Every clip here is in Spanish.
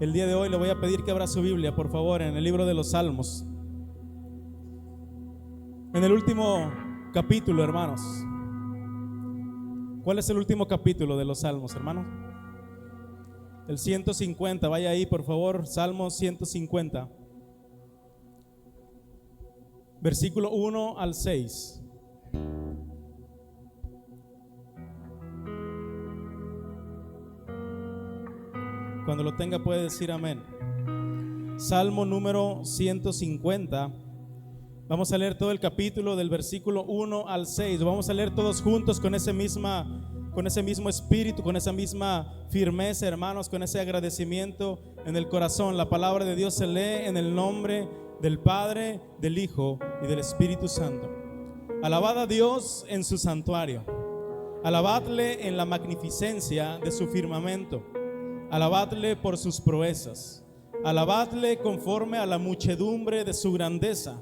El día de hoy le voy a pedir que abra su Biblia, por favor, en el libro de los Salmos. En el último capítulo, hermanos. ¿Cuál es el último capítulo de los Salmos, hermanos? El 150, vaya ahí, por favor, Salmos 150. Versículo 1 al 6. Cuando lo tenga puede decir amén. Salmo número 150. Vamos a leer todo el capítulo del versículo 1 al 6. Vamos a leer todos juntos con ese mismo espíritu, con esa misma firmeza, hermanos, con ese agradecimiento en el corazón. La palabra de Dios se lee en el nombre del Padre, del Hijo y del Espíritu Santo. Alabad a Dios en su santuario. Alabadle en la magnificencia de su firmamento. Alabadle por sus proezas. Alabadle conforme a la muchedumbre de su grandeza.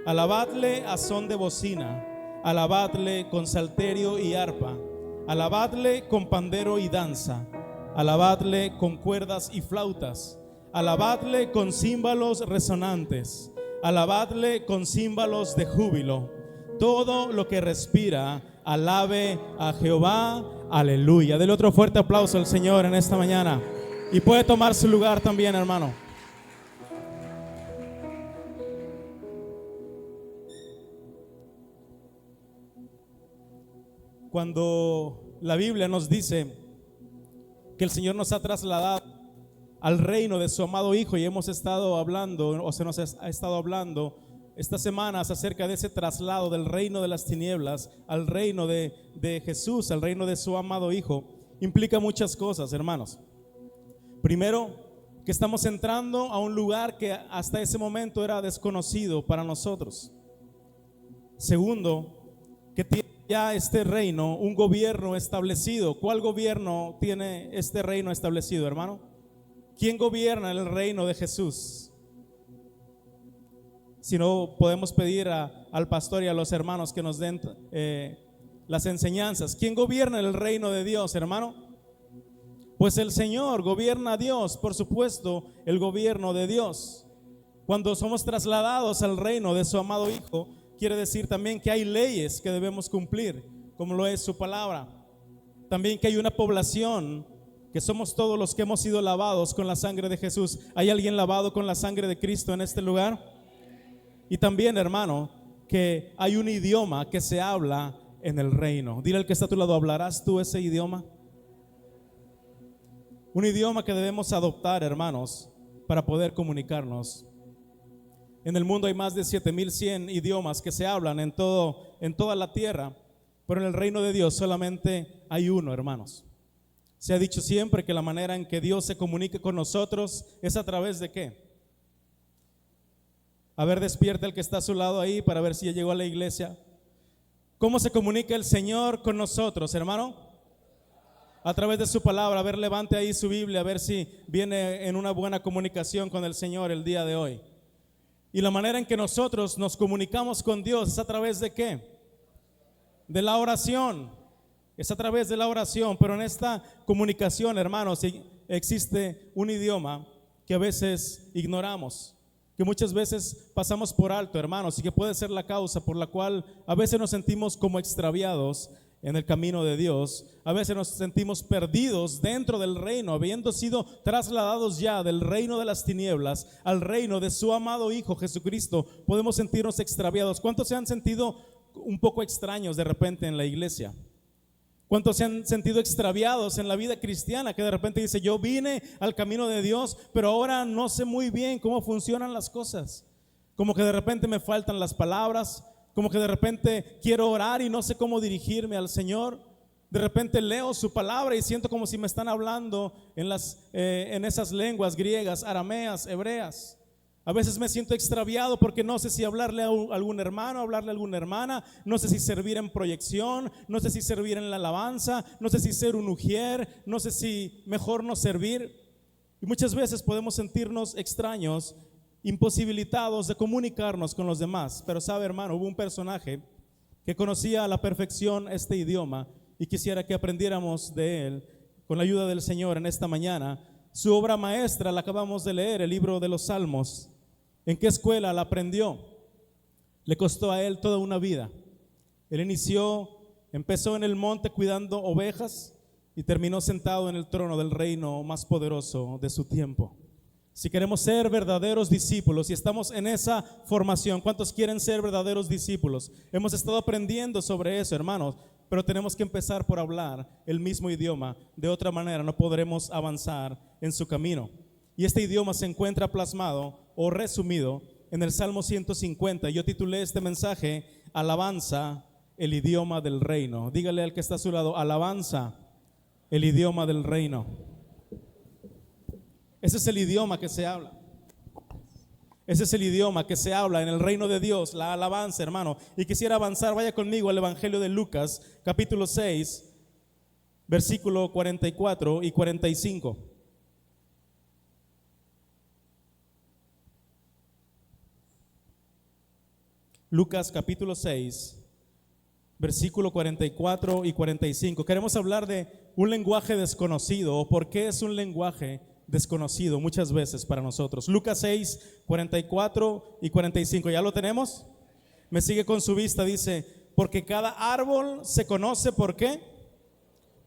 Alabadle a son de bocina. Alabadle con salterio y arpa. Alabadle con pandero y danza. Alabadle con cuerdas y flautas. Alabadle con címbalos resonantes. Alabadle con címbalos de júbilo. Todo lo que respira, alabe a Jehová. Aleluya. Dele otro fuerte aplauso al Señor en esta mañana. Y puede tomar su lugar también, hermano. Cuando la Biblia nos dice que el Señor nos ha trasladado al reino de su amado Hijo, y hemos estado hablando, o se nos ha estado hablando estas semanas acerca de ese traslado del reino de las tinieblas al reino de Jesús, al reino de su amado Hijo, implica muchas cosas, hermanos. Primero, que estamos entrando a un lugar que hasta ese momento era desconocido para nosotros. Segundo, que tiene ya este reino un gobierno establecido. ¿Cuál gobierno tiene este reino establecido, hermano? ¿Quién gobierna el reino de Jesús? Si no, podemos pedir al pastor y a los hermanos que nos den las enseñanzas. ¿Quién gobierna el reino de Dios, hermano? Pues el Señor gobierna a Dios, por supuesto, el gobierno de Dios. Cuando somos trasladados al reino de su amado Hijo, quiere decir también que hay leyes que debemos cumplir, como lo es su palabra. También que hay una población, que somos todos los que hemos sido lavados con la sangre de Jesús. ¿Hay alguien lavado con la sangre de Cristo en este lugar? Y también, hermano, que hay un idioma que se habla en el reino. Dile al que está a tu lado, ¿hablarás tú ese idioma? Un idioma que debemos adoptar, hermanos, para poder comunicarnos. En el mundo hay más de 7,100 idiomas que se hablan en toda la tierra, pero en el reino de Dios solamente hay uno, hermanos. Se ha dicho siempre que la manera en que Dios se comunique con nosotros es a través de ¿qué? A ver, despierta el que está a su lado ahí para ver si ya llegó a la iglesia. ¿Cómo se comunica el Señor con nosotros, hermano? A través de su palabra. A ver, levante ahí su Biblia, a ver si viene en una buena comunicación con el Señor el día de hoy. Y la manera en que nosotros nos comunicamos con Dios es a través de ¿qué? De la oración. Es a través de la oración. Pero en esta comunicación, hermanos, existe un idioma que a veces ignoramos, que muchas veces pasamos por alto, hermanos, y que puede ser la causa por la cual a veces nos sentimos como extraviados en el camino de Dios. A veces nos sentimos perdidos dentro del reino, habiendo sido trasladados ya del reino de las tinieblas al reino de su amado Hijo Jesucristo. Podemos sentirnos extraviados. ¿Cuántos se han sentido un poco extraños de repente en la iglesia? ¿Cuántos se han sentido extraviados en la vida cristiana? Que de repente dice, yo vine al camino de Dios, pero ahora no sé muy bien cómo funcionan las cosas. Como que de repente me faltan las palabras, como que de repente quiero orar y no sé cómo dirigirme al Señor. De repente leo su palabra y siento como si me están hablando en esas lenguas griegas, arameas, hebreas. A veces me siento extraviado porque no sé si hablarle a algún hermano, hablarle a alguna hermana, no sé si servir en proyección, no sé si servir en la alabanza, no sé si ser un ujier, no sé si mejor no servir. Y muchas veces podemos sentirnos extraños, imposibilitados de comunicarnos con los demás. Pero sabe, hermano, hubo un personaje que conocía a la perfección este idioma y quisiera que aprendiéramos de él con la ayuda del Señor en esta mañana. Su obra maestra la acabamos de leer, el libro de los Salmos. ¿En qué escuela la aprendió? Le costó a él toda una vida. Él empezó en el monte cuidando ovejas y terminó sentado en el trono del reino más poderoso de su tiempo. Si queremos ser verdaderos discípulos y estamos en esa formación, ¿cuántos quieren ser verdaderos discípulos? Hemos estado aprendiendo sobre eso, hermanos, pero tenemos que empezar por hablar el mismo idioma. De otra manera no podremos avanzar en su camino. Y este idioma se encuentra plasmado o resumido en el Salmo 150. Yo titulé este mensaje, Alabanza, el idioma del reino. Dígale al que está a su lado, alabanza, el idioma del reino. Ese es el idioma que se habla. Ese es el idioma que se habla en el reino de Dios, la alabanza, hermano. Y quisiera avanzar, vaya conmigo al Evangelio de Lucas, capítulo 6, versículo 44 y 45. Lucas capítulo 6, versículo 44 y 45. Queremos hablar de un lenguaje desconocido o por qué es un lenguaje desconocido muchas veces para nosotros. Lucas 6, 44 y 45. ¿Ya lo tenemos? Me sigue con su vista, dice, porque cada árbol se conoce ¿por qué?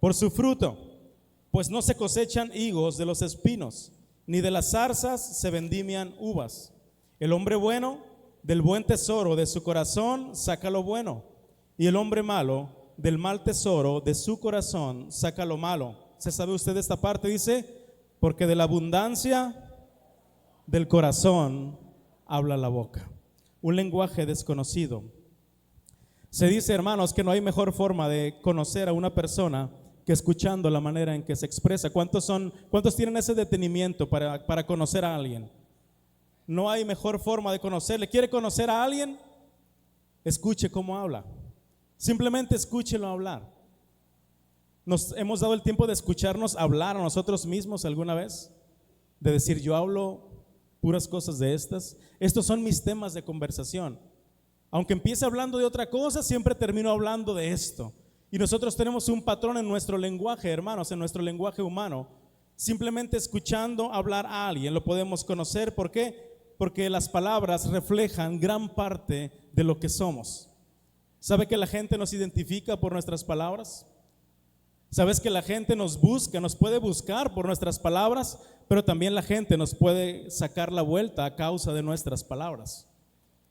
Por su fruto, pues no se cosechan higos de los espinos, ni de las zarzas se vendimian uvas. El hombre bueno del buen tesoro de su corazón saca lo bueno, y el hombre malo del mal tesoro de su corazón saca lo malo. ¿Se sabe usted esta parte? Dice, porque de la abundancia del corazón habla la boca. Un lenguaje desconocido. Se dice, hermanos, que no hay mejor forma de conocer a una persona que escuchando la manera en que se expresa. ¿Cuántos tienen ese detenimiento para conocer a alguien? No hay mejor forma de conocerle. ¿Quiere conocer a alguien? Escuche cómo habla. Simplemente escúchelo hablar. ¿Nos hemos dado el tiempo de escucharnos hablar a nosotros mismos alguna vez? De decir, yo hablo puras cosas de estas. Estos son mis temas de conversación. Aunque empiece hablando de otra cosa, siempre termino hablando de esto. Y nosotros tenemos un patrón en nuestro lenguaje, hermanos, en nuestro lenguaje humano. Simplemente escuchando hablar a alguien lo podemos conocer. ¿Por qué? Porque las palabras reflejan gran parte de lo que somos. ¿Sabe que la gente nos identifica por nuestras palabras? ¿Sabes que la gente nos busca, nos puede buscar por nuestras palabras, pero también la gente nos puede sacar la vuelta a causa de nuestras palabras?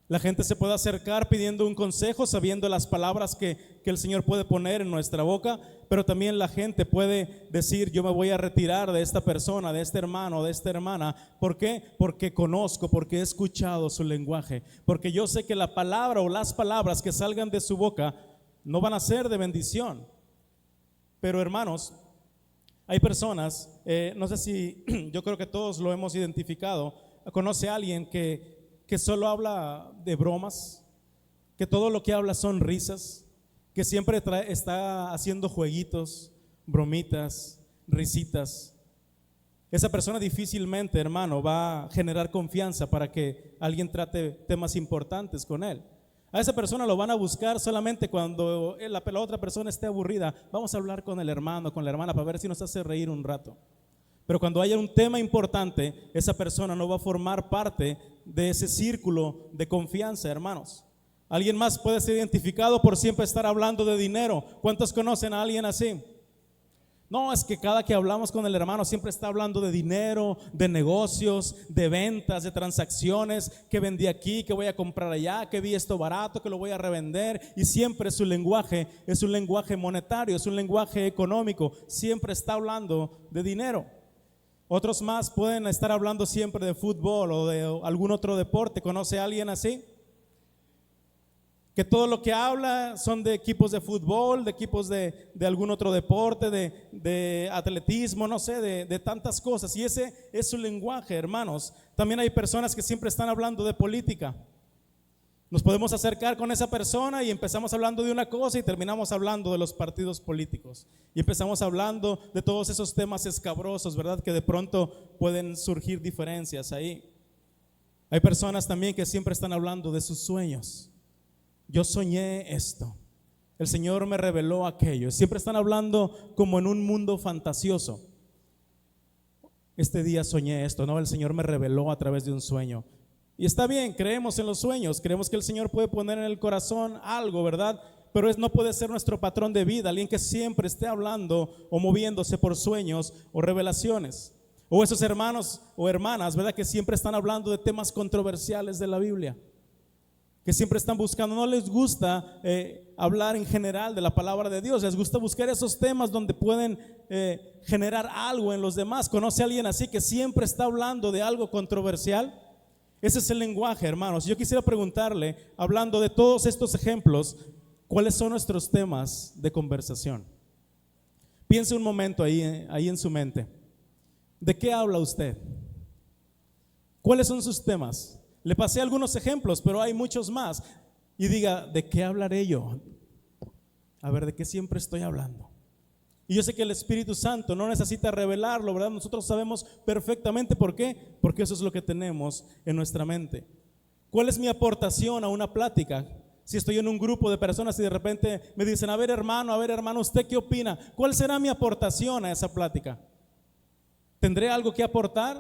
La gente se puede acercar pidiendo un consejo, sabiendo las palabras que el Señor puede poner en nuestra boca, pero también la gente puede decir, yo me voy a retirar de esta persona, de este hermano, de esta hermana. ¿Por qué? Porque conozco, porque he escuchado su lenguaje, porque yo sé que la palabra o las palabras que salgan de su boca no van a ser de bendición. Pero hermanos, hay personas, no sé si, yo creo que todos lo hemos identificado. ¿Conoce a alguien que solo habla de bromas, que todo lo que habla son risas, que siempre está haciendo jueguitos, bromitas, risitas? Esa persona difícilmente, hermano, va a generar confianza para que alguien trate temas importantes con él. A esa persona lo van a buscar solamente cuando la otra persona esté aburrida. Vamos a hablar con el hermano, con la hermana, para ver si nos hace reír un rato. Pero cuando haya un tema importante, esa persona no va a formar parte de ese círculo de confianza, hermanos. ¿Alguien más puede ser identificado por siempre estar hablando de dinero? ¿Cuántos conocen a alguien así? No, es que cada que hablamos con el hermano siempre está hablando de dinero, de negocios, de ventas, de transacciones, que vendí aquí, que voy a comprar allá, que vi esto barato, que lo voy a revender. Y siempre su lenguaje es un lenguaje monetario, es un lenguaje económico. Siempre está hablando de dinero. Otros más pueden estar hablando siempre de fútbol o de algún otro deporte. ¿Conoce a alguien así? Que todo lo que habla son de equipos de fútbol, de equipos de algún otro deporte, de atletismo, no sé, de tantas cosas. Y ese es su lenguaje, hermanos. También hay personas que siempre están hablando de política. Nos podemos acercar con esa persona y empezamos hablando de una cosa y terminamos hablando de los partidos políticos. Y empezamos hablando de todos esos temas escabrosos, ¿verdad? Que de pronto pueden surgir diferencias ahí. Hay personas también que siempre están hablando de sus sueños. Yo soñé esto, el Señor me reveló aquello. Siempre están hablando como en un mundo fantasioso. este día soñé esto, no, el Señor me reveló a través de un sueño. Y está bien, creemos en los sueños, creemos que el Señor puede poner en el corazón algo, ¿verdad? Pero no puede ser nuestro patrón de vida, alguien que siempre esté hablando o moviéndose por sueños o revelaciones. O esos hermanos o hermanas, ¿verdad? Que siempre están hablando de temas controversiales de la Biblia, que siempre están buscando, no les gusta hablar en general de la palabra de Dios, les gusta buscar esos temas donde pueden generar algo en los demás. ¿Conoce a alguien así que siempre está hablando de algo controversial? Ese es el lenguaje, hermanos. Yo quisiera preguntarle, hablando de todos estos ejemplos, ¿cuáles son nuestros temas de conversación? Piense un momento ahí en su mente. ¿De qué habla usted? ¿Cuáles son sus temas? Le pasé algunos ejemplos, pero hay muchos más. Y diga, ¿de qué hablaré yo? A ver, ¿de qué siempre estoy hablando? Y yo sé que el Espíritu Santo no necesita revelarlo, ¿verdad? Nosotros sabemos perfectamente por qué, porque eso es lo que tenemos en nuestra mente. ¿Cuál es mi aportación a una plática? Si estoy en un grupo de personas y de repente me dicen, a ver hermano, ¿usted qué opina? ¿Cuál será mi aportación a esa plática? ¿Tendré algo que aportar?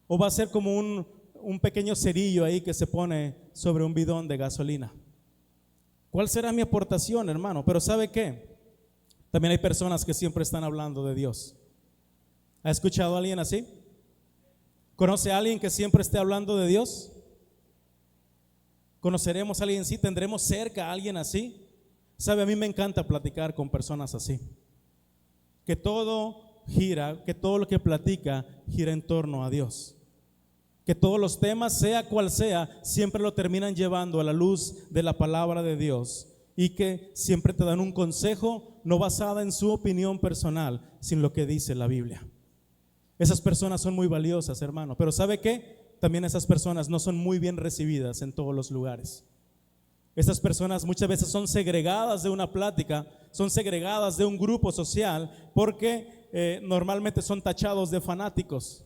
¿O va a ser como un pequeño cerillo ahí que se pone sobre un bidón de gasolina? ¿Cuál será mi aportación, hermano? Pero ¿sabe qué? También hay personas que siempre están hablando de Dios. ¿Ha escuchado a alguien así? ¿Conoce a alguien que siempre esté hablando de Dios? ¿Conoceremos a alguien así? ¿Tendremos cerca a alguien así? Sabe, a mí me encanta platicar con personas así, que todo gira, que todo lo que platica gira en torno a Dios, que todos los temas, sea cual sea, siempre lo terminan llevando a la luz de la palabra de Dios, y que siempre te dan un consejo no basada en su opinión personal, sino lo que dice la Biblia. Esas personas son muy valiosas, hermano, pero ¿sabe qué? También esas personas no son muy bien recibidas en todos los lugares. Estas personas muchas veces son segregadas de una plática, son segregadas de un grupo social, porque normalmente son tachados de fanáticos.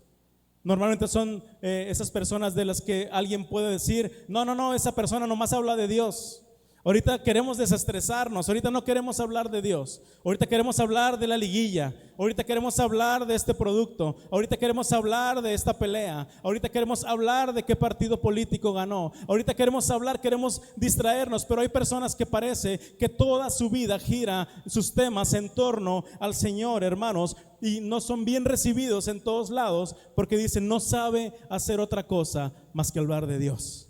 Normalmente son esas personas de las que alguien puede decir, no, esa persona nomás habla de Dios. Ahorita queremos desestresarnos, ahorita no queremos hablar de Dios, ahorita queremos hablar de la liguilla, ahorita queremos hablar de este producto, ahorita queremos hablar de esta pelea, ahorita queremos hablar de qué partido político ganó, ahorita queremos distraernos, pero hay personas que parece que toda su vida gira sus temas en torno al Señor, hermanos, y no son bien recibidos en todos lados porque dicen, no sabe hacer otra cosa más que hablar de Dios.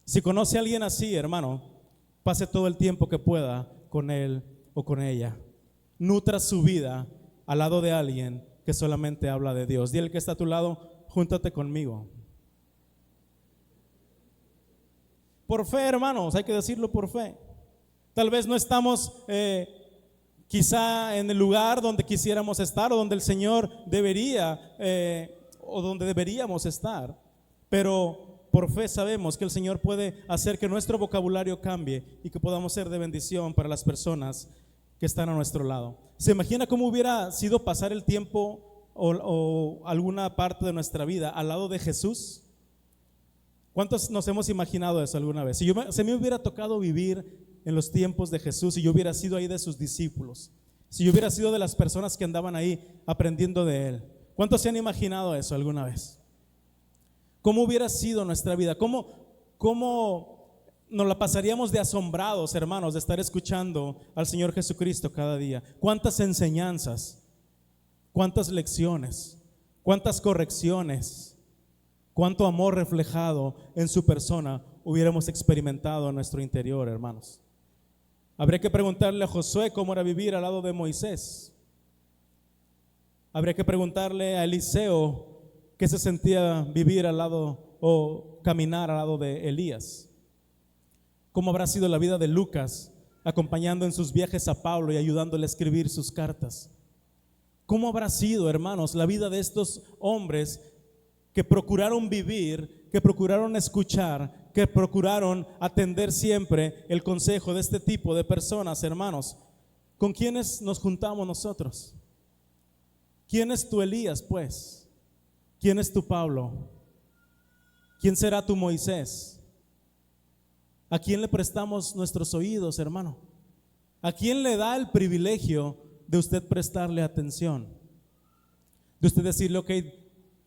Si conoce a alguien así, hermano, pase todo el tiempo que pueda con él o con ella. Nutra su vida al lado de alguien que solamente habla de Dios. Dile al que está a tu lado, júntate conmigo. Por fe, hermanos, hay que decirlo por fe. Tal vez no estamos quizá en el lugar donde quisiéramos estar o donde el Señor debería o donde deberíamos estar, pero por fe sabemos que el Señor puede hacer que nuestro vocabulario cambie y que podamos ser de bendición para las personas que están a nuestro lado. ¿Se imagina cómo hubiera sido pasar el tiempo o alguna parte de nuestra vida al lado de Jesús? ¿Cuántos nos hemos imaginado eso alguna vez? Si me hubiera tocado vivir en los tiempos de Jesús, si yo hubiera sido ahí de sus discípulos, si yo hubiera sido de las personas que andaban ahí aprendiendo de Él, ¿cuántos se han imaginado eso alguna vez? ¿Cómo hubiera sido nuestra vida? ¿Cómo nos la pasaríamos de asombrados, hermanos, de estar escuchando al Señor Jesucristo cada día? ¿Cuántas enseñanzas? ¿Cuántas lecciones? ¿Cuántas correcciones? ¿Cuánto amor reflejado en su persona hubiéramos experimentado en nuestro interior, hermanos? Habría que preguntarle a Josué cómo era vivir al lado de Moisés. Habría que preguntarle a Eliseo qué se sentía vivir al lado o caminar al lado de Elías. ¿Cómo habrá sido la vida de Lucas acompañando en sus viajes a Pablo y ayudándole a escribir sus cartas? ¿Cómo habrá sido, hermanos, la vida de estos hombres que procuraron vivir, que procuraron escuchar, que procuraron atender siempre el consejo de este tipo de personas, hermanos? ¿Con quiénes nos juntamos nosotros? ¿Quién es tu Elías, pues? ¿Quién es tu Pablo? ¿Quién será tu Moisés? ¿A quién le prestamos nuestros oídos, hermano? ¿A quién le da el privilegio de usted prestarle atención? De usted decirle, ok,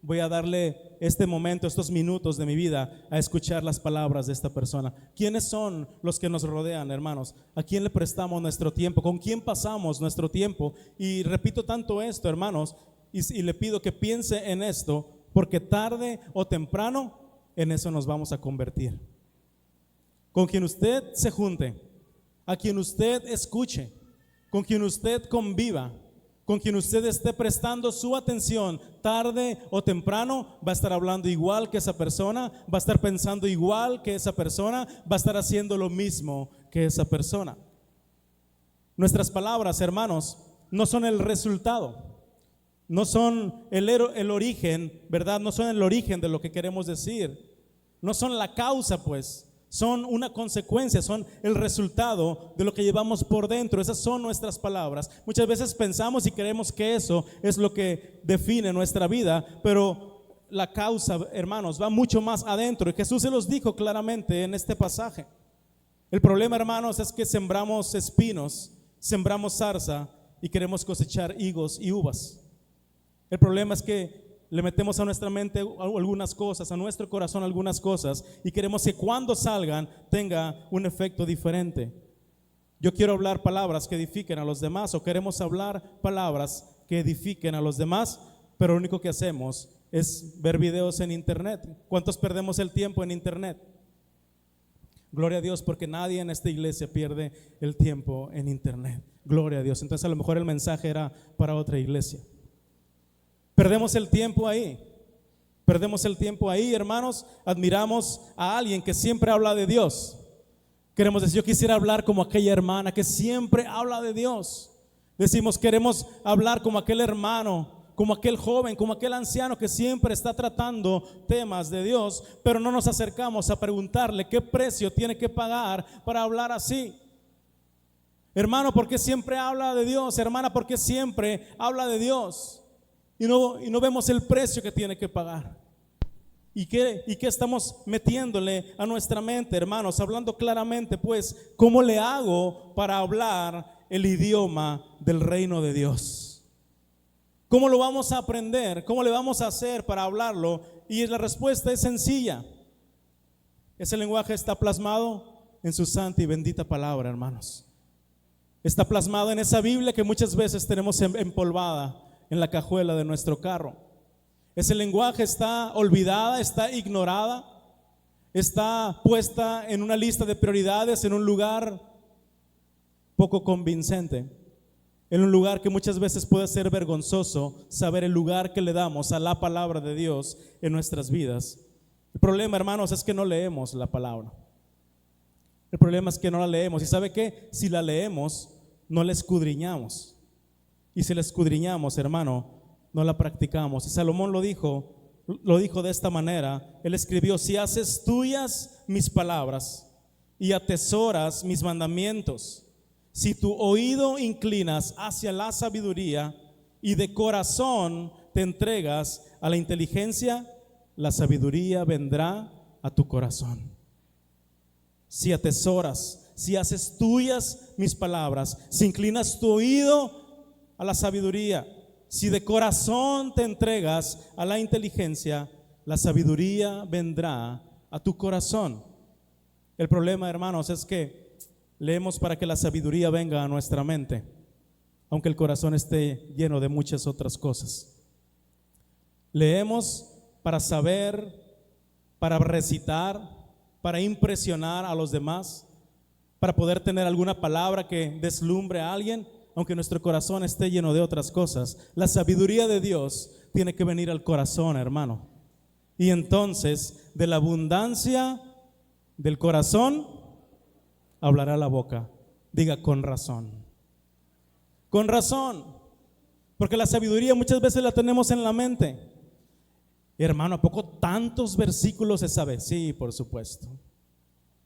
voy a darle este momento, estos minutos de mi vida a escuchar las palabras de esta persona. ¿Quiénes son los que nos rodean, hermanos? ¿A quién le prestamos nuestro tiempo? ¿Con quién pasamos nuestro tiempo? Y repito tanto esto, hermanos, y le pido que piense en esto, porque tarde o temprano en eso nos vamos a convertir. Con quien usted se junte, a quien usted escuche, con quien usted conviva, con quien usted esté prestando su atención, tarde o temprano va a estar hablando igual que esa persona, va a estar pensando igual que esa persona, va a estar haciendo lo mismo que esa persona. Nuestras palabras, hermanos, no son el resultado, no son el origen, ¿verdad? No son el origen de lo que queremos decir, no son la causa, pues. Son una consecuencia, son el resultado de lo que llevamos por dentro. Esas son nuestras palabras. Muchas veces pensamos y creemos que eso es lo que define nuestra vida, pero la causa, hermanos, va mucho más adentro. Y Jesús se los dijo claramente en este pasaje. El problema, hermanos, es que sembramos espinos, sembramos zarza y queremos cosechar higos y uvas. El problema es que le metemos a nuestra mente algunas cosas, a nuestro corazón algunas cosas, y queremos que cuando salgan tenga un efecto diferente. Yo quiero hablar palabras que edifiquen a los demás, o queremos hablar palabras que edifiquen a los demás, pero lo único que hacemos es ver videos en internet. ¿Cuántos perdemos el tiempo en internet? Gloria a Dios, porque nadie en esta iglesia pierde el tiempo en internet. Gloria a Dios. Entonces a lo mejor el mensaje era para otra iglesia. Perdemos el tiempo ahí. Perdemos el tiempo ahí, hermanos. Admiramos a alguien que siempre habla de Dios. Queremos decir, yo quisiera hablar como aquella hermana que siempre habla de Dios. Decimos, queremos hablar como aquel hermano, como aquel joven, como aquel anciano que siempre está tratando temas de Dios, pero no nos acercamos a preguntarle qué precio tiene que pagar para hablar así. Hermano, ¿por qué siempre habla de Dios? Hermana, ¿por qué siempre habla de Dios? Y no vemos el precio que tiene que pagar. ¿Y qué estamos metiéndole a nuestra mente, hermanos? Hablando claramente, pues, ¿cómo le hago para hablar el idioma del reino de Dios? ¿Cómo lo vamos a aprender? ¿Cómo le vamos a hacer para hablarlo? Y la respuesta es sencilla. Ese lenguaje está plasmado en su santa y bendita palabra, hermanos. Está plasmado en esa Biblia que muchas veces tenemos empolvada en la cajuela de nuestro carro. Ese lenguaje está olvidada, está ignorada, está puesta en una lista de prioridades, en un lugar poco convincente, en un lugar que muchas veces puede ser vergonzoso saber el lugar que le damos a la palabra de Dios en nuestras vidas. El problema, hermanos, es que no leemos la palabra. El problema es que no la leemos. ¿Y sabe qué? Si la leemos, no la escudriñamos. Y si la escudriñamos, hermano, no la practicamos. Y Salomón lo dijo de esta manera. Él escribió, si haces tuyas mis palabras y atesoras mis mandamientos, si tu oído inclinas hacia la sabiduría y de corazón te entregas a la inteligencia, la sabiduría vendrá a tu corazón. Si atesoras, si haces tuyas mis palabras, si inclinas tu oído a la sabiduría, si de corazón te entregas a la inteligencia, la sabiduría vendrá a tu corazón. El problema, hermanos, es que leemos para que la sabiduría venga a nuestra mente, aunque el corazón esté lleno de muchas otras cosas. Leemos para saber, para recitar, para impresionar a los demás, para poder tener alguna palabra que deslumbre a alguien, aunque nuestro corazón esté lleno de otras cosas. La sabiduría de Dios tiene que venir al corazón, hermano. Y entonces, de la abundancia del corazón, hablará la boca. Diga, con razón. Con razón. Porque la sabiduría muchas veces la tenemos en la mente. Hermano, ¿a poco tantos versículos se sabe? Sí, por supuesto.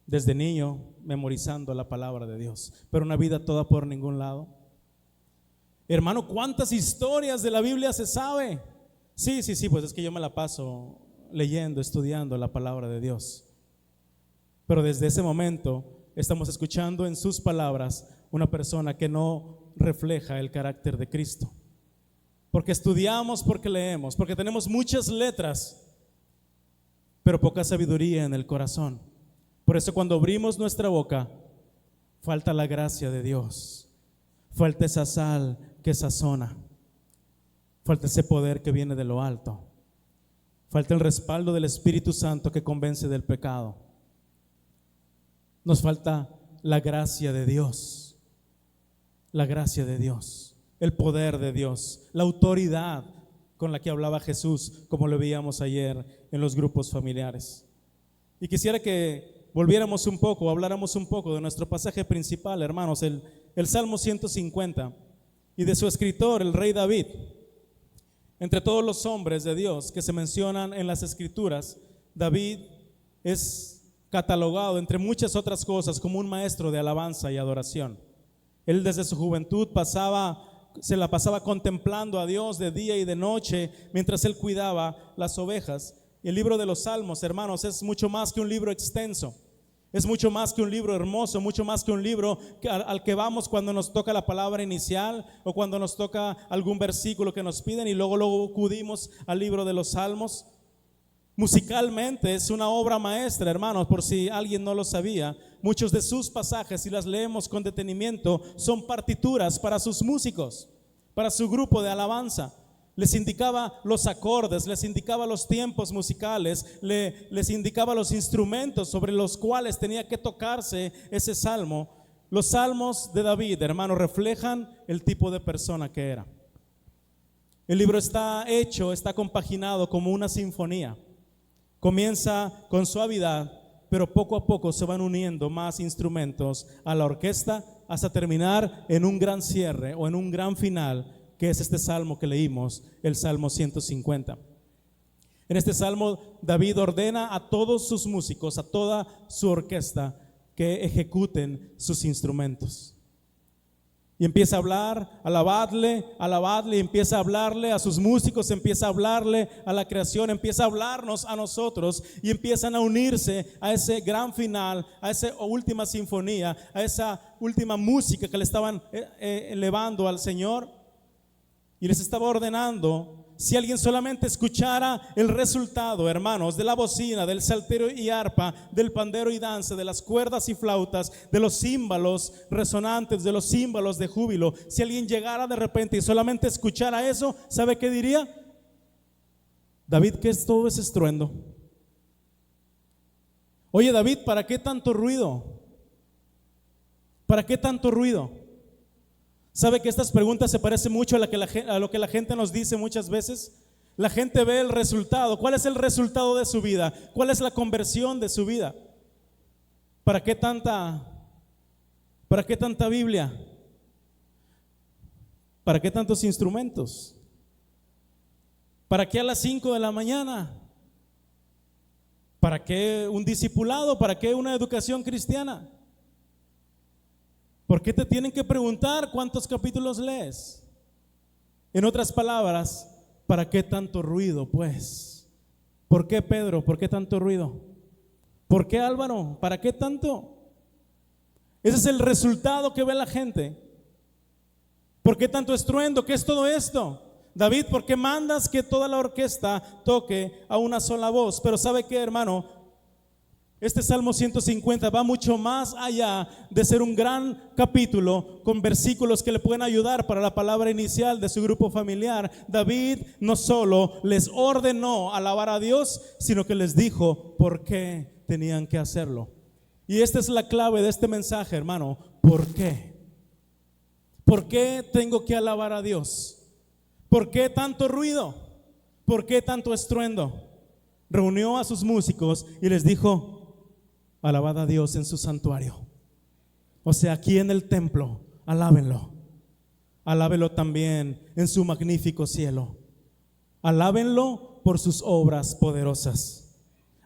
Desde niño, memorizando la palabra de Dios. Pero una vida toda por ningún lado. Hermano, ¿cuántas historias de la Biblia se sabe? Sí, pues es que yo me la paso leyendo, estudiando la palabra de Dios. Pero desde ese momento estamos escuchando en sus palabras una persona que no refleja el carácter de Cristo. porque estudiamos, porque leemos, porque tenemos muchas letras, pero poca sabiduría en el corazón. Por eso cuando abrimos nuestra boca, falta la gracia de Dios, falta esa sal que sazona, falta ese poder que viene de lo alto, falta el respaldo del Espíritu Santo que convence del pecado. Nos falta la gracia de Dios, la gracia de Dios, el poder de Dios, la autoridad con la que hablaba Jesús, como lo veíamos ayer en los grupos familiares. Y quisiera que volviéramos un poco, habláramos un poco de nuestro pasaje principal, hermanos, el Salmo 150, y de su escritor, el rey David. Entre todos los hombres de Dios que se mencionan en las Escrituras, David es catalogado, entre muchas otras cosas, como un maestro de alabanza y adoración. Él desde su juventud se la pasaba contemplando a Dios de día y de noche mientras él cuidaba las ovejas. Y el libro de los Salmos, hermanos, es mucho más que un libro extenso. Es mucho más que un libro hermoso, mucho más que un libro al que vamos cuando nos toca la palabra inicial o cuando nos toca algún versículo que nos piden y luego acudimos al libro de los Salmos. Musicalmente es una obra maestra, hermanos, por si alguien no lo sabía. Muchos de sus pasajes, si las leemos con detenimiento, son partituras para sus músicos, para su grupo de alabanza. Les indicaba los acordes, les indicaba los tiempos musicales, les indicaba los instrumentos sobre los cuales tenía que tocarse ese salmo. Los salmos de David, hermanos, reflejan el tipo de persona que era. El libro está compaginado como una sinfonía. Comienza con suavidad, pero poco a poco se van uniendo más instrumentos a la orquesta hasta terminar en un gran cierre o en un gran final, que es este salmo que leímos, el Salmo 150. En este salmo David ordena a todos sus músicos, a toda su orquesta, que ejecuten sus instrumentos. Y empieza a hablar, alabadle, y empieza a hablarle a sus músicos, empieza a hablarle a la creación, empieza a hablarnos a nosotros y empiezan a unirse a ese gran final, a esa última sinfonía, a esa última música que le estaban elevando al Señor. Y les estaba ordenando, si alguien solamente escuchara el resultado, hermanos, de la bocina, del salterio y arpa, del pandero y danza, de las cuerdas y flautas, de los címbalos resonantes, de los címbalos de júbilo, si alguien llegara de repente y solamente escuchara eso, ¿sabe qué diría? David, ¿qué es todo ese estruendo? Oye, David, ¿para qué tanto ruido? ¿Para qué tanto ruido? ¿Sabe que estas preguntas se parecen mucho a lo que la gente nos dice muchas veces? La gente ve el resultado. ¿Cuál es el resultado de su vida? ¿Cuál es la conversión de su vida? ¿Para qué tanta Biblia? ¿Para qué tantos instrumentos? ¿Para qué a las 5 de la mañana? ¿Para qué un discipulado? ¿Para qué una educación cristiana? ¿Por qué te tienen que preguntar cuántos capítulos lees? En otras palabras, ¿para qué tanto ruido, pues? ¿Por qué, Pedro? ¿Por qué tanto ruido? ¿Por qué, Álvaro? ¿Para qué tanto? Ese es el resultado que ve la gente. ¿Por qué tanto estruendo? ¿Qué es todo esto? David, ¿por qué mandas que toda la orquesta toque a una sola voz? Pero ¿sabe qué, hermano? Este Salmo 150 va mucho más allá de ser un gran capítulo con versículos que le pueden ayudar para la palabra inicial de su grupo familiar. David no solo les ordenó alabar a Dios, sino que les dijo por qué tenían que hacerlo. Y esta es la clave de este mensaje, hermano. ¿Por qué? ¿Por qué tengo que alabar a Dios? ¿Por qué tanto ruido? ¿Por qué tanto estruendo? Reunió a sus músicos y les dijo: alabad a Dios en su santuario. O sea, aquí en el templo, alábenlo. Alábenlo también en su magnífico cielo. Alábenlo por sus obras poderosas.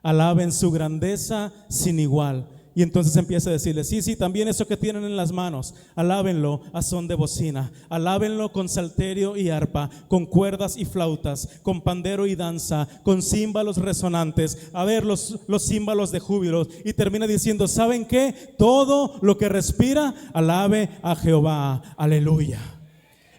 Alaben su grandeza sin igual. Y entonces empieza a decirles: sí, también eso que tienen en las manos, alábenlo a son de bocina, alábenlo con salterio y arpa, con cuerdas y flautas, con pandero y danza, con címbalos resonantes, a ver los címbalos de júbilo. Y termina diciendo: ¿saben qué? Todo lo que respira, alabe a Jehová, aleluya.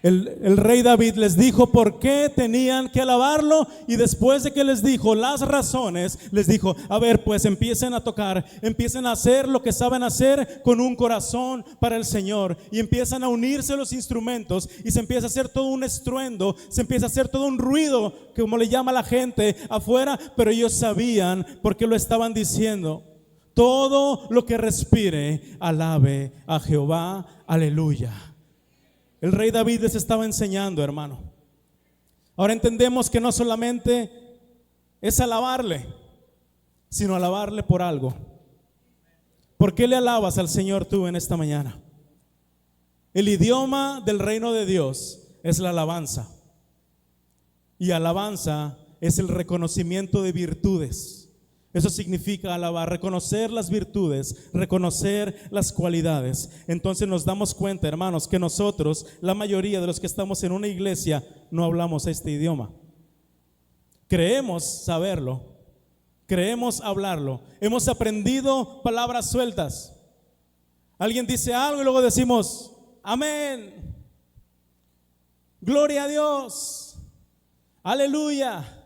El rey David les dijo por qué tenían que alabarlo, y después de que les dijo las razones, les dijo: a ver, pues empiecen a tocar, empiecen a hacer lo que saben hacer con un corazón para el Señor, y empiezan a unirse los instrumentos y se empieza a hacer todo un estruendo, se empieza a hacer todo un ruido, como le llama la gente afuera, pero ellos sabían por qué lo estaban diciendo. Todo lo que respire, alabe a Jehová, aleluya. El rey David les estaba enseñando, hermano. Ahora entendemos que no solamente es alabarle, sino alabarle por algo. ¿Por qué le alabas al Señor tú en esta mañana? El idioma del reino de Dios es la alabanza. Y alabanza es el reconocimiento de virtudes. Eso significa alabar, reconocer las virtudes, reconocer las cualidades. Entonces nos damos cuenta, hermanos, que nosotros, la mayoría de los que estamos en una iglesia, no hablamos este idioma. Creemos saberlo, creemos hablarlo. Hemos aprendido palabras sueltas. Alguien dice algo y luego decimos: amén, gloria a Dios, aleluya.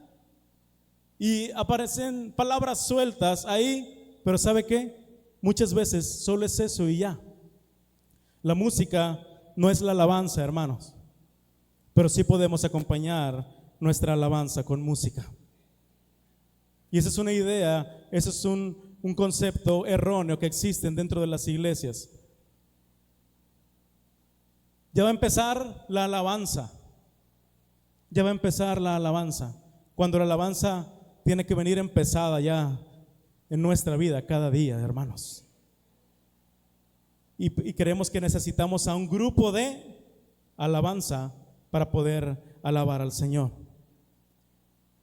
Y aparecen palabras sueltas ahí, pero ¿sabe qué? Muchas veces solo es eso y ya. La música no es la alabanza, hermanos, pero sí podemos acompañar nuestra alabanza con música. Y esa es una idea, ese es un concepto erróneo que existe dentro de las iglesias. Ya va a empezar la alabanza. Ya va a empezar la alabanza. Cuando la alabanza tiene que venir empezada ya en nuestra vida cada día, hermanos. Y creemos que necesitamos a un grupo de alabanza para poder alabar al Señor.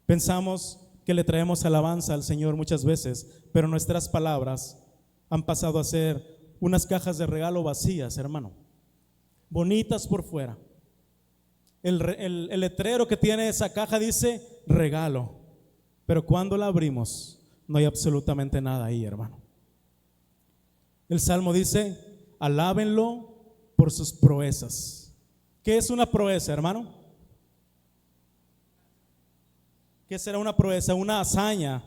Pensamos que le traemos alabanza al Señor muchas veces, pero nuestras palabras han pasado a ser unas cajas de regalo vacías, hermano. Bonitas por fuera. El letrero que tiene esa caja dice regalo. Pero cuando la abrimos, no hay absolutamente nada ahí, hermano. El Salmo dice: alábenlo por sus proezas. ¿Qué es una proeza, hermano? ¿Qué será una proeza? Una hazaña,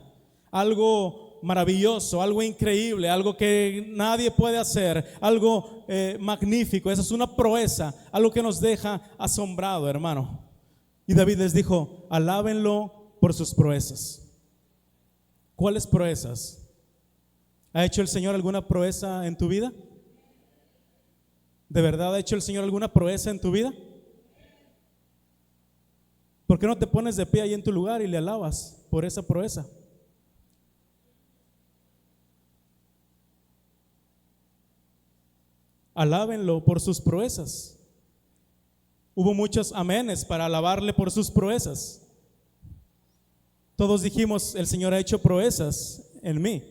algo maravilloso, algo increíble, algo que nadie puede hacer, algo magnífico. Esa es una proeza, algo que nos deja asombrado, hermano. Y David les dijo: alábenlo por sus proezas. ¿Cuáles proezas? ¿Ha hecho el Señor alguna proeza en tu vida? ¿De verdad ha hecho el Señor alguna proeza en tu vida? ¿Por qué no te pones de pie ahí en tu lugar y le alabas por esa proeza? Alábenlo por sus proezas. Hubo muchos amenes para alabarle por sus proezas. Todos dijimos: el Señor ha hecho proezas en mí.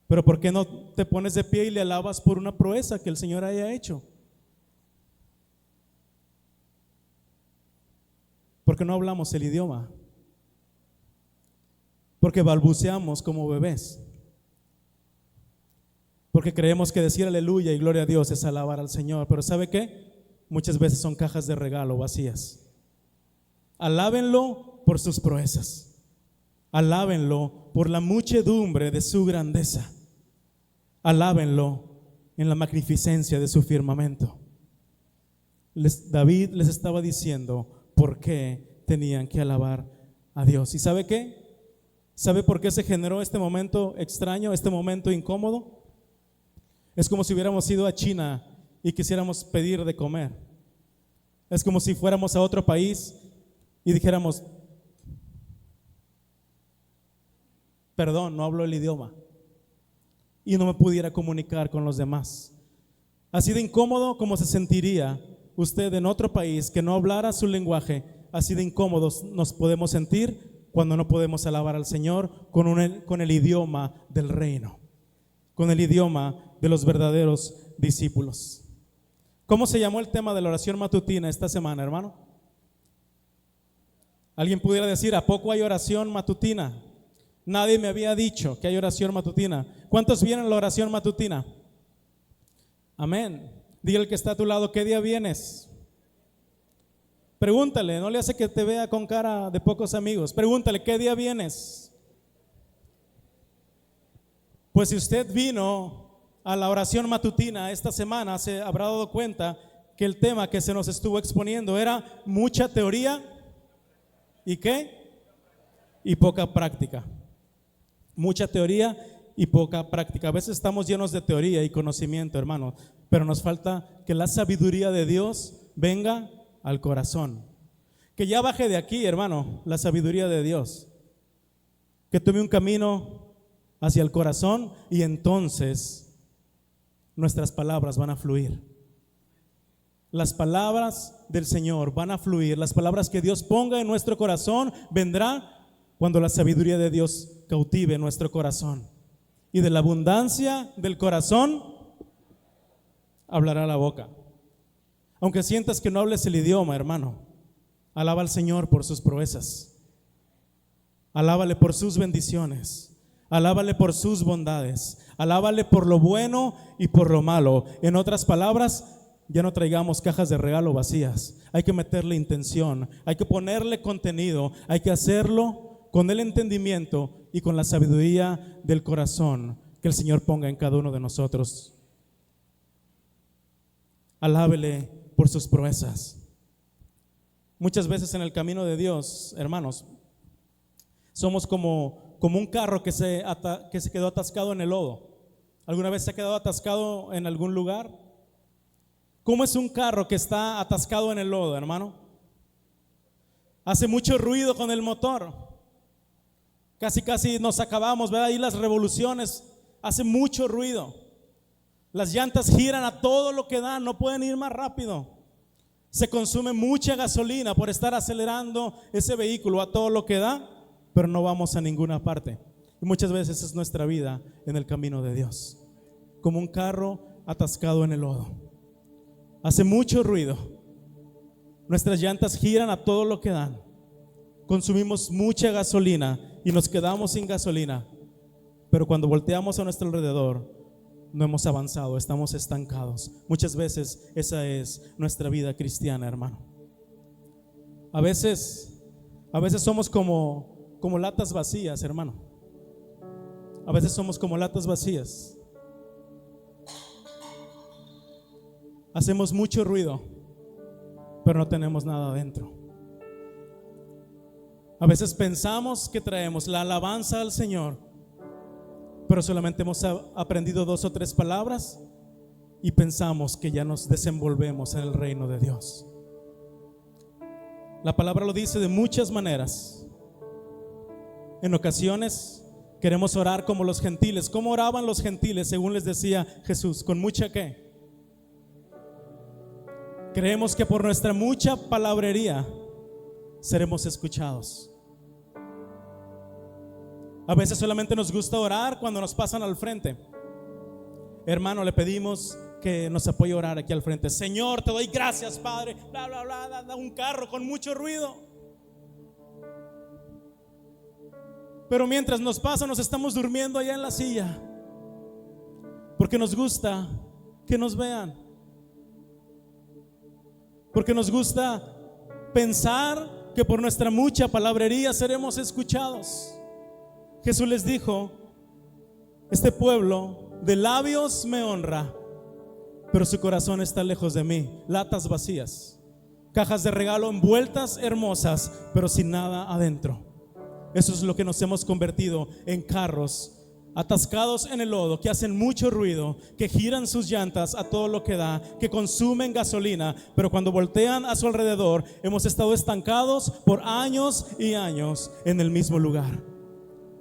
Pero ¿por qué no te pones de pie y le alabas por una proeza que el Señor haya hecho? Porque no hablamos el idioma. Porque balbuceamos como bebés. Porque creemos que decir aleluya y gloria a Dios es alabar al Señor. Pero ¿sabe qué? Muchas veces son cajas de regalo vacías. Alábenlo por sus proezas. Alábenlo por la muchedumbre de su grandeza. Alábenlo en la magnificencia de su firmamento. David les estaba diciendo por qué tenían que alabar a Dios. ¿Y sabe qué? ¿Sabe por qué se generó este momento extraño, este momento incómodo? Es como si hubiéramos ido a China y quisiéramos pedir de comer. Es como si fuéramos a otro país y dijéramos: perdón, no hablo el idioma, y no me pudiera comunicar con los demás. Así de incómodo como se sentiría usted en otro país que no hablara su lenguaje, así de incómodos nos podemos sentir cuando no podemos alabar al Señor con el idioma del reino, con el idioma de los verdaderos discípulos. ¿Cómo se llamó el tema de la oración matutina esta semana, hermano? Alguien pudiera decir: ¿a poco hay oración matutina? Nadie me había dicho que hay oración matutina. ¿Cuántos vienen a la oración matutina? Amén. Diga el que está a tu lado: ¿qué día vienes? Pregúntale, no le hace que te vea con cara de pocos amigos. Pregúntale, ¿qué día vienes? Pues si usted vino a la oración matutina esta semana, se habrá dado cuenta que el tema que se nos estuvo exponiendo era mucha teoría y ¿qué? Y poca práctica. Mucha teoría y poca práctica. A veces estamos llenos de teoría y conocimiento, hermano, pero nos falta que la sabiduría de Dios venga al corazón. Que ya baje de aquí, hermano, la sabiduría de Dios. Que tome un camino hacia el corazón y entonces nuestras palabras van a fluir. Las palabras del Señor van a fluir. Las palabras que Dios ponga en nuestro corazón vendrá cuando la sabiduría de Dios cautive nuestro corazón. Y de la abundancia del corazón hablará la boca. Aunque sientas que no hables el idioma, hermano, alaba al Señor por sus proezas. Alábale por sus bendiciones. Alábale por sus bondades. Alábale por lo bueno y por lo malo. En otras palabras, ya no traigamos cajas de regalo vacías. Hay que meterle intención, hay que ponerle contenido, hay que hacerlo con el entendimiento y con la sabiduría del corazón que el Señor ponga en cada uno de nosotros. Alábele por sus proezas. Muchas veces en el camino de Dios, hermanos, somos como un carro que se quedó atascado en el lodo. ¿Alguna vez se ha quedado atascado en algún lugar? ¿Cómo es un carro que está atascado en el lodo, hermano? Hace mucho ruido con el motor. Casi nos acabamos, ¿verdad? Ahí las revoluciones, hace mucho ruido. Las llantas giran a todo lo que dan, no pueden ir más rápido. Se consume mucha gasolina por estar acelerando ese vehículo a todo lo que da, pero no vamos a ninguna parte. Y muchas veces es nuestra vida en el camino de Dios, como un carro atascado en el lodo. Hace mucho ruido. Nuestras llantas giran a todo lo que dan. Consumimos mucha gasolina y nos quedamos sin gasolina. Pero cuando volteamos a nuestro alrededor, no hemos avanzado, estamos estancados. Muchas veces esa es nuestra vida cristiana, hermano. A veces somos como latas vacías, hermano. A veces somos como latas vacías. Hacemos mucho ruido, pero no tenemos nada adentro. A veces pensamos que traemos la alabanza al Señor, pero solamente hemos aprendido 2 o 3 palabras y pensamos que ya nos desenvolvemos en el reino de Dios. La palabra lo dice de muchas maneras. En ocasiones queremos orar como los gentiles. ¿Cómo oraban los gentiles? Según les decía Jesús, con mucha ¿qué? Creemos que por nuestra mucha palabrería seremos escuchados. A veces solamente nos gusta orar cuando nos pasan al frente. Hermano, le pedimos que nos apoye a orar aquí al frente. Señor, te doy gracias, Padre. Bla, bla, bla, da un carro con mucho ruido. Pero mientras nos pasa, nos estamos durmiendo allá en la silla, porque nos gusta que nos vean, porque nos gusta pensar que por nuestra mucha palabrería seremos escuchados. Jesús les dijo: este pueblo de labios me honra, pero su corazón está lejos de mí. Latas vacías, cajas de regalo envueltas hermosas, pero sin nada adentro. Eso es lo que nos hemos convertido, en carros atascados en el lodo, que hacen mucho ruido, que giran sus llantas a todo lo que da, que consumen gasolina, pero cuando voltean a su alrededor hemos estado estancados por años y años en el mismo lugar.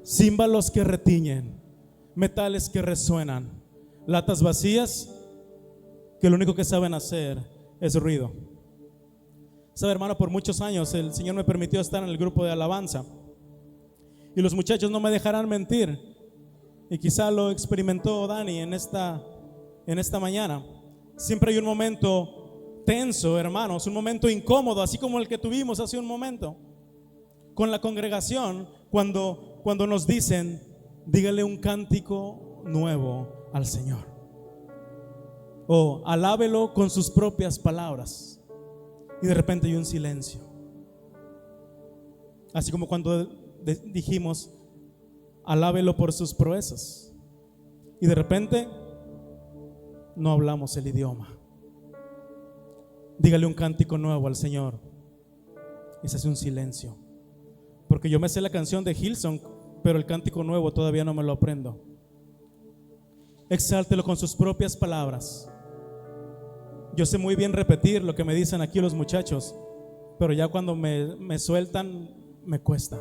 Címbalos que retiñen, metales que resuenan, latas vacías que lo único que saben hacer es ruido. Sabe, hermano, por muchos años el Señor me permitió estar en el grupo de alabanza, y los muchachos no me dejarán mentir, y quizá lo experimentó Dani en esta mañana. Siempre hay un momento tenso, hermanos, un momento incómodo, así como el que tuvimos hace un momento con la congregación, cuando nos dicen: dígale un cántico nuevo al Señor, o alábelo con sus propias palabras. y de repente hay un silencio. Así como cuando dijimos, alábelo por sus proezas, y de repente no hablamos el idioma. Dígale un cántico nuevo al Señor y se hace un silencio. Porque yo me sé la canción de Hillsong, pero el cántico nuevo todavía no me lo aprendo. Exáltelo con sus propias palabras. Yo sé muy bien repetir lo que me dicen aquí los muchachos, pero ya cuando me sueltan me cuesta.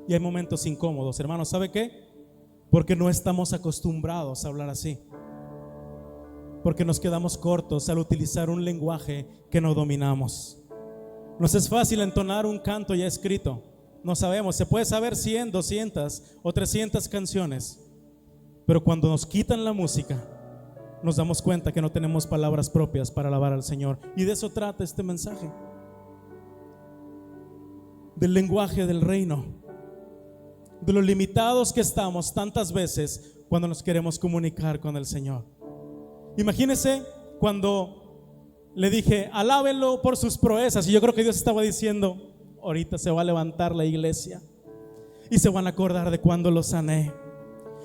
Y hay momentos incómodos, hermanos. ¿Sabe qué? Porque no estamos acostumbrados a hablar así. Porque nos quedamos cortos al utilizar un lenguaje que no dominamos. Nos es fácil entonar un canto ya escrito. No sabemos, se puede saber 100, 200 o 300 canciones, pero cuando nos quitan la música, nos damos cuenta que no tenemos palabras propias para alabar al Señor. Y de eso trata este mensaje, del lenguaje del reino, de lo limitados que estamos tantas veces cuando nos queremos comunicar con el Señor. Imagínense cuando le dije, alábelo por sus proezas, y yo creo que Dios estaba diciendo, ahorita se va a levantar la iglesia y se van a acordar de cuando los sané,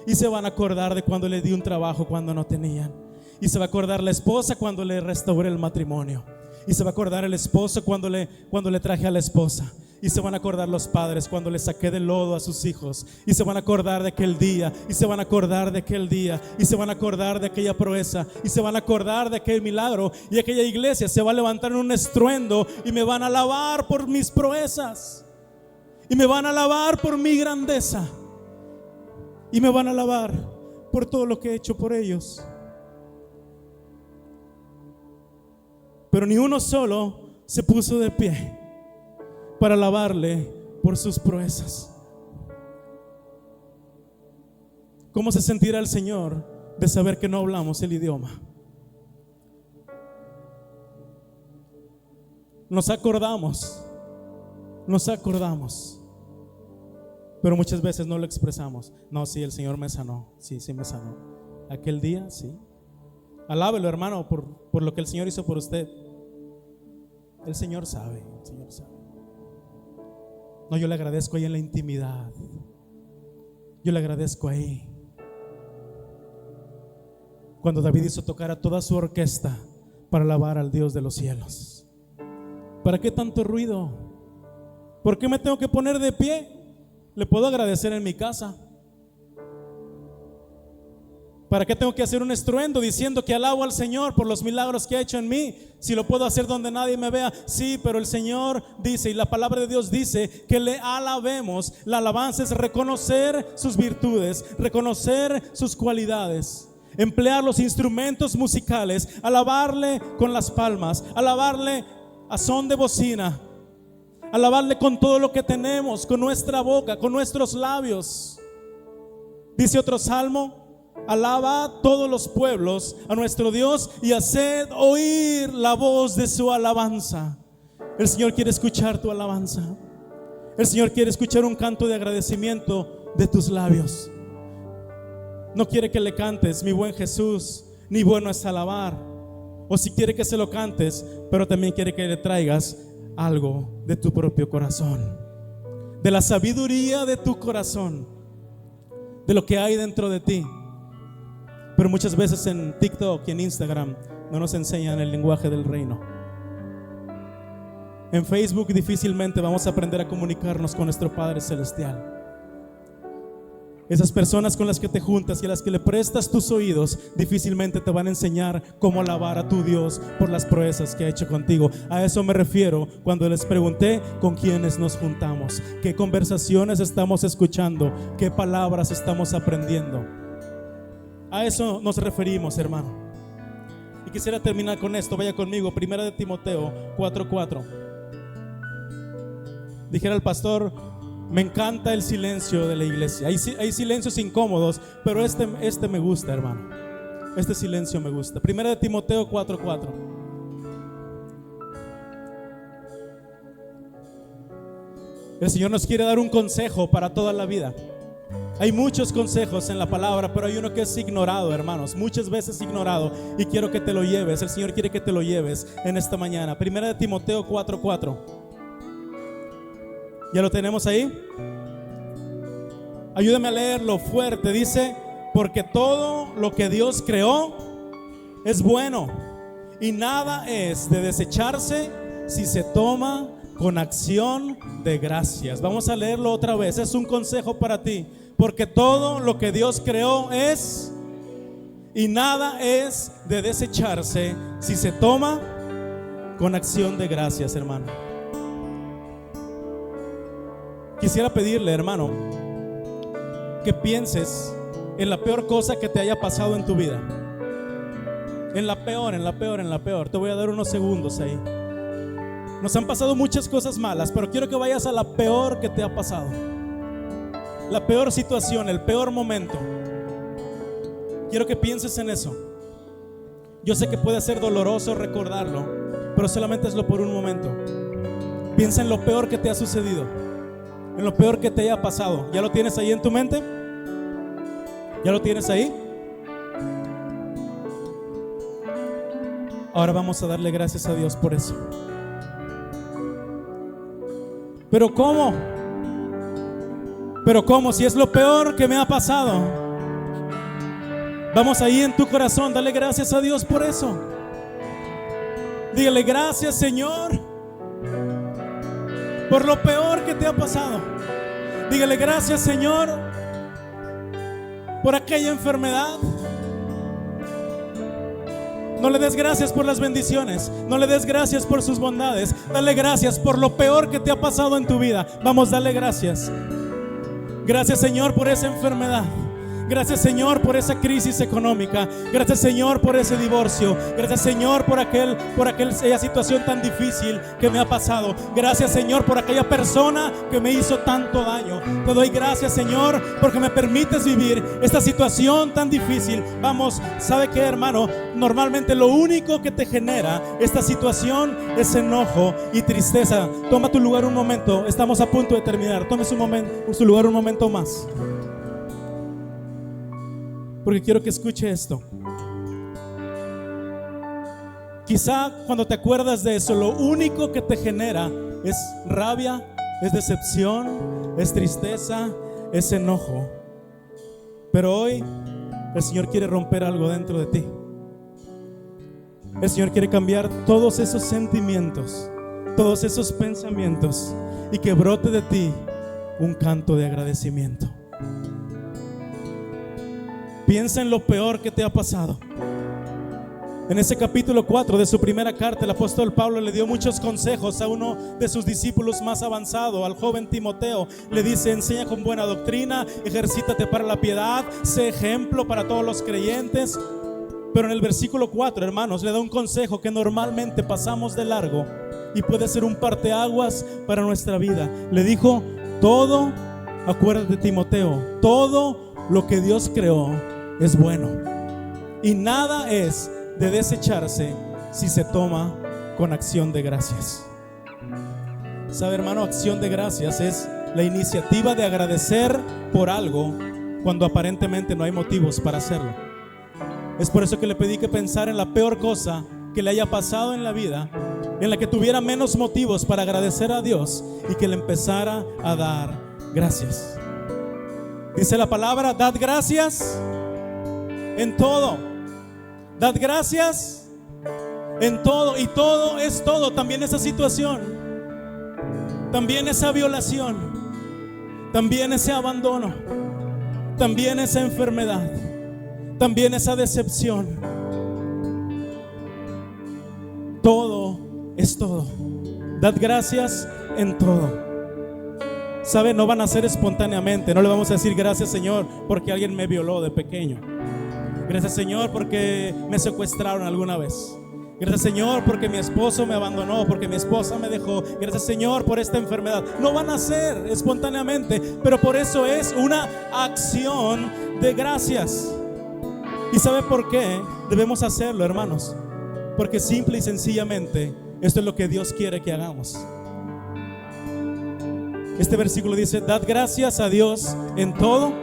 y se van a acordar de cuando le di un trabajo cuando no tenían, y se va a acordar la esposa cuando le restauré el matrimonio, y se va a acordar el esposo cuando le traje a la esposa, y se van a acordar los padres cuando le saqué del lodo a sus hijos, y se van a acordar de aquel día, y se van a acordar de aquel día, y se van a acordar de aquella proeza, y se van a acordar de aquel milagro, y aquella iglesia se va a levantar en un estruendo y me van a alabar por mis proezas, y me van a alabar por mi grandeza, y me van a alabar por todo lo que he hecho por ellos. Pero ni uno solo se puso de pie para alabarle por sus proezas. ¿Cómo se sentirá el Señor de saber que no hablamos el idioma? Nos acordamos, pero muchas veces no lo expresamos. No, sí, el Señor me sanó, sí me sanó. Aquel día, sí. Alábelo, hermano, por lo que el Señor hizo por usted. El Señor sabe, el Señor sabe. No, yo le agradezco ahí en la intimidad. Yo le agradezco ahí. Cuando David hizo tocar a toda su orquesta para alabar al Dios de los cielos. ¿Para qué tanto ruido? ¿Por qué me tengo que poner de pie? Le puedo agradecer en mi casa. ¿Para qué tengo que hacer un estruendo diciendo que alabo al Señor por los milagros que ha hecho en mí? Si lo puedo hacer donde nadie me vea. Sí, pero el Señor dice, y la palabra de Dios dice, que le alabemos. La alabanza es reconocer sus virtudes, reconocer sus cualidades, emplear los instrumentos musicales, alabarle con las palmas, alabarle a son de bocina, alabarle con todo lo que tenemos, con nuestra boca, con nuestros labios. Dice otro salmo: alaba a todos los pueblos a nuestro Dios y haced oír la voz de su alabanza. El Señor quiere escuchar tu alabanza. El Señor quiere escuchar un canto de agradecimiento de tus labios. No quiere que le cantes, mi buen Jesús, ni bueno es alabar. O si quiere que se lo cantes, pero también quiere que le traigas algo de tu propio corazón, de la sabiduría de tu corazón, de lo que hay dentro de ti. Pero muchas veces en TikTok y en Instagram no nos enseñan el lenguaje del reino. En Facebook difícilmente vamos a aprender a comunicarnos con nuestro Padre Celestial. Esas personas con las que te juntas y a las que le prestas tus oídos difícilmente te van a enseñar cómo alabar a tu Dios por las proezas que ha hecho contigo. A eso me refiero cuando les pregunté con quiénes nos juntamos, qué conversaciones estamos escuchando, qué palabras estamos aprendiendo. A eso nos referimos, hermano. Y quisiera terminar con esto. Vaya conmigo, 1 de Timoteo 4:4. Dijera el pastor: me encanta el silencio de la iglesia. Hay silencios incómodos, pero este me gusta, hermano. Este silencio me gusta. 1 de Timoteo 4:4. El Señor nos quiere dar un consejo para toda la vida. Hay muchos consejos en la palabra, pero hay uno que es ignorado, hermanos, muchas veces ignorado, y quiero que te lo lleves. El Señor quiere que te lo lleves en esta mañana. Primera de Timoteo 4:4. ¿Ya lo tenemos ahí? Ayúdame a leerlo fuerte. Dice: porque todo lo que Dios creó es bueno, y nada es de desecharse si se toma con acción de gracias. Vamos a leerlo otra vez. Es un consejo para ti. Porque todo lo que Dios creó es, y nada es de desecharse si se toma con acción de gracias, hermano. Quisiera pedirle, hermano, que pienses en la peor cosa que te haya pasado en tu vida. En la peor. Te voy a dar unos segundos ahí. Nos han pasado muchas cosas malas, pero quiero que vayas a la peor que te ha pasado. La peor situación, el peor momento. Quiero que pienses en eso. Yo sé que puede ser doloroso recordarlo, pero solamente hazlo por un momento. Piensa en lo peor que te ha sucedido, en lo peor que te haya pasado. ¿Ya lo tienes ahí en tu mente? ¿Ya lo tienes ahí? Ahora vamos a darle gracias a Dios por eso. ¿Pero cómo? Pero ¿cómo? Si es lo peor que me ha pasado. Vamos ahí en tu corazón, dale gracias a Dios por eso. Dígale: gracias, Señor, por lo peor que te ha pasado. Dígale: gracias, Señor, por aquella enfermedad. No le des gracias por las bendiciones, no le des gracias por sus bondades. Dale gracias por lo peor que te ha pasado en tu vida. Vamos, dale gracias. Gracias, Señor, por esa enfermedad. Gracias, Señor, por esa crisis económica. Gracias, Señor, por ese divorcio. Gracias, Señor, por aquella situación tan difícil que me ha pasado. Gracias, Señor, por aquella persona que me hizo tanto daño. Te doy gracias, Señor, porque me permites vivir esta situación tan difícil. Vamos, ¿sabe qué, hermano? Normalmente lo único que te genera esta situación es enojo y tristeza. Toma tu lugar un momento. Estamos a punto de terminar. Tome su lugar un momento más, porque quiero que escuche esto. Quizá cuando te acuerdas de eso, lo único que te genera es rabia, es decepción, es tristeza, es enojo. Pero hoy el Señor quiere romper algo dentro de ti. El Señor quiere cambiar todos esos sentimientos, todos esos pensamientos, y que brote de ti un canto de agradecimiento. Piensa en lo peor que te ha pasado. En ese capítulo 4 de su primera carta, el apóstol Pablo le dio muchos consejos a uno de sus discípulos más avanzado, al joven Timoteo. Le dice: enseña con buena doctrina, ejercítate para la piedad, sé ejemplo para todos los creyentes. Pero en el versículo 4, hermanos, le da un consejo que normalmente pasamos de largo y puede ser un parteaguas para nuestra vida. Le dijo: todo, acuérdate, Timoteo, todo lo que Dios creó es bueno, y nada es de desecharse si se toma con acción de gracias. ¿Sabe, hermano? Acción de gracias es la iniciativa de agradecer por algo cuando aparentemente no hay motivos para hacerlo. Es por eso que le pedí que pensara en la peor cosa que le haya pasado en la vida, en la que tuviera menos motivos para agradecer a Dios, y que le empezara a dar gracias. Dice la palabra: dad gracias en todo. Dad gracias en todo. Y todo es todo. También esa situación, también esa violación, también ese abandono, también esa enfermedad, también esa decepción. Todo es todo. Dad gracias en todo. ¿Sabe? No van a ser espontáneamente. No le vamos a decir: gracias, Señor, porque alguien me violó de pequeño. Gracias, Señor, porque me secuestraron alguna vez. Gracias, Señor, porque mi esposo me abandonó, porque mi esposa me dejó. Gracias, Señor, por esta enfermedad. No van a ser espontáneamente, pero por eso es una acción de gracias. ¿Y sabe por qué debemos hacerlo, hermanos? Porque simple y sencillamente esto es lo que Dios quiere que hagamos. Este versículo dice: dad gracias a Dios en todo,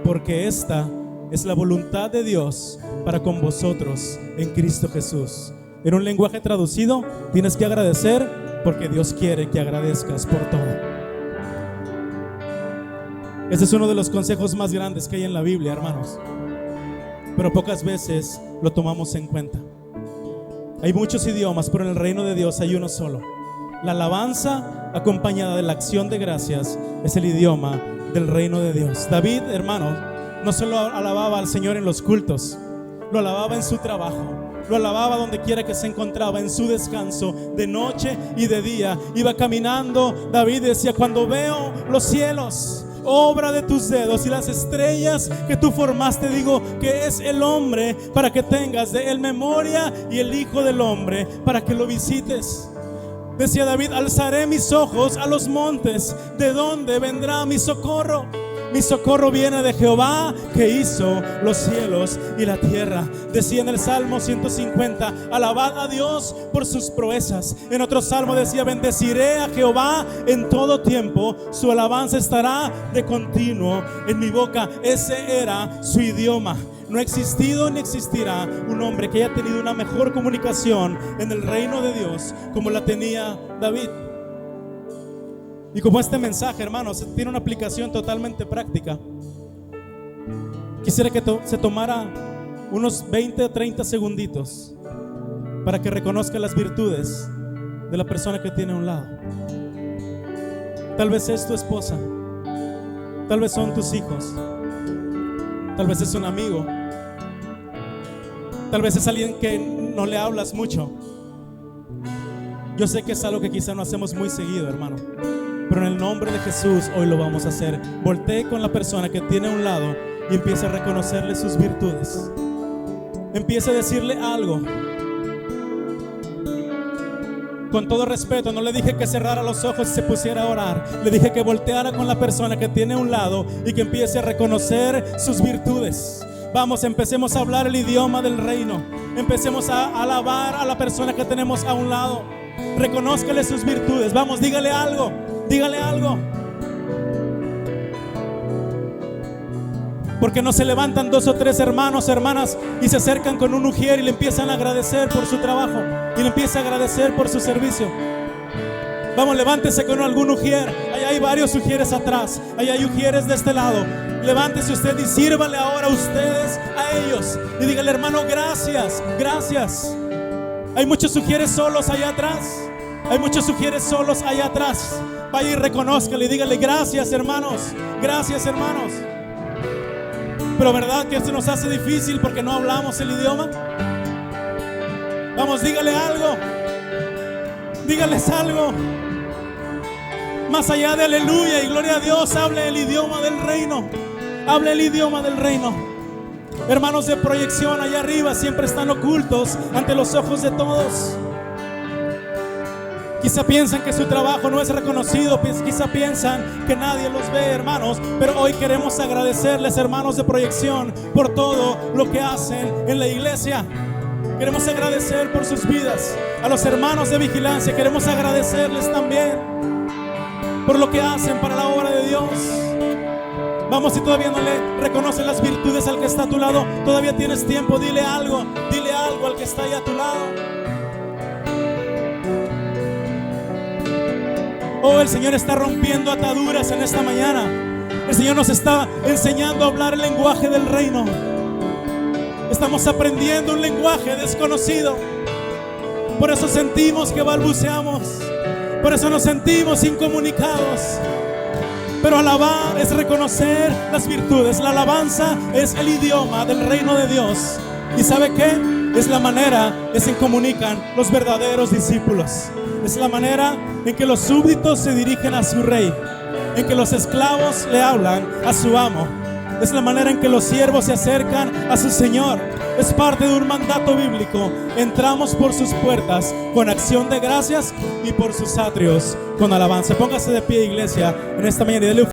porque esta es la voluntad de Dios para con vosotros en Cristo Jesús. En un lenguaje traducido, tienes que agradecer porque Dios quiere que agradezcas por todo. Este es uno de los consejos más grandes que hay en la Biblia, hermanos, pero pocas veces lo tomamos en cuenta. Hay muchos idiomas, pero en el reino de Dios hay uno solo. La alabanza acompañada de la acción de gracias es el idioma del reino de Dios. David, hermanos, no solo alababa al Señor en los cultos, lo alababa en su trabajo, lo alababa donde quiera que se encontraba, en su descanso, de noche y de día. Iba caminando, David decía: cuando veo los cielos, obra de tus dedos, y las estrellas que tú formaste, digo que es el hombre para que tengas de él memoria, y el hijo del hombre para que lo visites. Decía David: alzaré mis ojos a los montes, ¿de dónde vendrá mi socorro? Mi socorro viene de Jehová, que hizo los cielos y la tierra. Decía en el Salmo 150: alabad a Dios por sus proezas. En otro salmo decía: bendeciré a Jehová en todo tiempo, su alabanza estará de continuo en mi boca. Ese era su idioma. No ha existido ni existirá un hombre que haya tenido una mejor comunicación en el reino de Dios como la tenía David. Y como este mensaje, hermanos, tiene una aplicación totalmente práctica, quisiera que se tomara unos 20 o 30 segunditos para que reconozca las virtudes de la persona que tiene a un lado. Tal vez es tu esposa, tal vez son tus hijos, tal vez es un amigo, tal vez es alguien que no le hablas mucho. Yo sé que es algo que quizá no hacemos muy seguido, hermano, pero en el nombre de Jesús hoy lo vamos a hacer. Voltee con la persona que tiene a un lado y empiece a reconocerle sus virtudes. Empiece a decirle algo. Con todo respeto, no le dije que cerrara los ojos y se pusiera a orar. Le dije que volteara con la persona que tiene a un lado y que empiece a reconocer sus virtudes. Vamos, empecemos a hablar el idioma del reino. Empecemos a alabar a la persona que tenemos a un lado. Reconózcale sus virtudes. Vamos, dígale algo. Dígale algo. Porque no se levantan 2 o 3 hermanos, hermanas, y se acercan con un ujier y le empiezan a agradecer por su trabajo, y le empieza a agradecer por su servicio. Vamos, levántese con algún ujier. Allá hay varios ujieres atrás, allá hay ujieres de este lado. Levántese usted y sírvale ahora a ustedes a ellos. Y dígale: hermano, gracias, gracias. Hay muchos ujieres solos allá atrás. Hay muchos ujieres solos allá atrás. Vaya y reconózcale y dígale: gracias, hermanos, gracias, hermanos. Pero ¿verdad que se nos hace difícil porque no hablamos el idioma? Vamos, dígale algo. Dígales algo. Más allá de aleluya y gloria a Dios, hable el idioma del reino. Hable el idioma del reino. Hermanos de proyección allá arriba siempre están ocultos ante los ojos de todos. Quizá piensan que su trabajo no es reconocido, quizá piensan que nadie los ve, hermanos, pero hoy queremos agradecerles, hermanos de proyección, por todo lo que hacen en la iglesia. Queremos agradecer por sus vidas. A los hermanos de vigilancia queremos agradecerles también por lo que hacen para la obra de Dios. Vamos, si todavía no le reconoces las virtudes al que está a tu lado, todavía tienes tiempo. Dile algo al que está ahí a tu lado. Oh, el Señor está rompiendo ataduras en esta mañana. El Señor nos está enseñando a hablar el lenguaje del reino. Estamos aprendiendo un lenguaje desconocido. Por eso sentimos que balbuceamos. Por eso nos sentimos incomunicados. Pero alabar es reconocer las virtudes. La alabanza es el idioma del reino de Dios. ¿Y sabe qué? Es la manera en que se comunican los verdaderos discípulos. Es la manera en que los súbditos se dirigen a su rey, en que los esclavos le hablan a su amo. Es la manera en que los siervos se acercan a su Señor. Es parte de un mandato bíblico. Entramos por sus puertas con acción de gracias y por sus atrios con alabanza. Póngase de pie, iglesia, en esta mañana y dele un